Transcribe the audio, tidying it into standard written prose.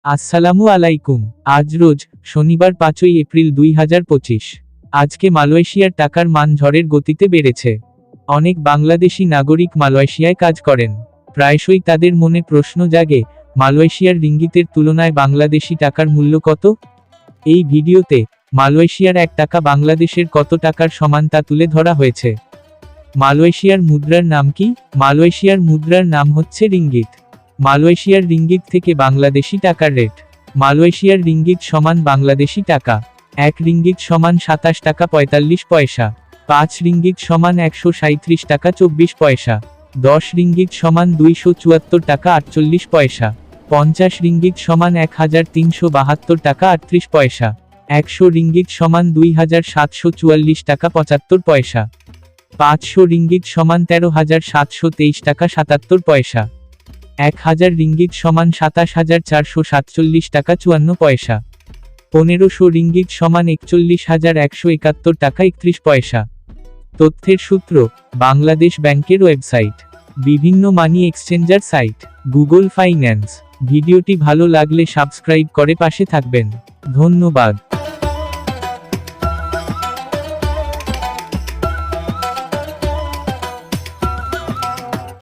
আসসালামু আলাইকুম। আজ রোজ শনিবার 5ই এপ্রিল 2025। আজকে মালয়েশিয়ার টাকার মান ঝড়ের গতিতে বেড়েছে। অনেক বাংলাদেশি নাগরিক মালয়েশিয়ায় কাজ করেন। প্রায়শই তাদের মনে প্রশ্ন জাগে, মালয়েশিয়ার রিঙ্গিতের তুলনায় বাংলাদেশি টাকার মূল্য কত? এই ভিডিওতে মালয়েশিয়ার 1 টাকা বাংলাদেশের কত টাকার সমান তা তুলে ধরা হয়েছে। মালয়েশিয়ার মুদ্রার নাম কি? মালয়েশিয়ার মুদ্রার নাম হচ্ছে রিঙ্গিত। মালয়েশিয়ার রিঙ্গিত থেকে বাংলাদেশি টাকার রেট। মালয়েশিয়ার রিঙ্গিত সমান বাংলাদেশি টাকা। 1 রিঙ্গিত সমান 27 টাকা 45 পয়সা। 5 রিঙ্গিত সমান 137 টাকা 24 পয়সা। 10 রিঙ্গিত সমান 274 টাকা 48 পয়সা। 50 রিঙ্গিত সমান 1372 টাকা 38 পয়সা। 100 রিঙ্গিত সমান 2744 টাকা 75 পয়সা। 500 রিঙ্গিত সমান 13723 টাকা 77 পয়সা। 1000 রিঙ্গিত সমান 27447 টাকা 54 পয়সা। 1500 রিঙ্গিত সমান 41171 টাকা 31 পয়সা। তথ্যের সূত্র, বাংলাদেশ ব্যাংকের ওয়েবসাইট, বিভিন্ন money exchanger site, Google finance. ভিডিওটি ভালো লাগলে সাবস্ক্রাইব করে পাশে থাকবেন। ধন্যবাদ।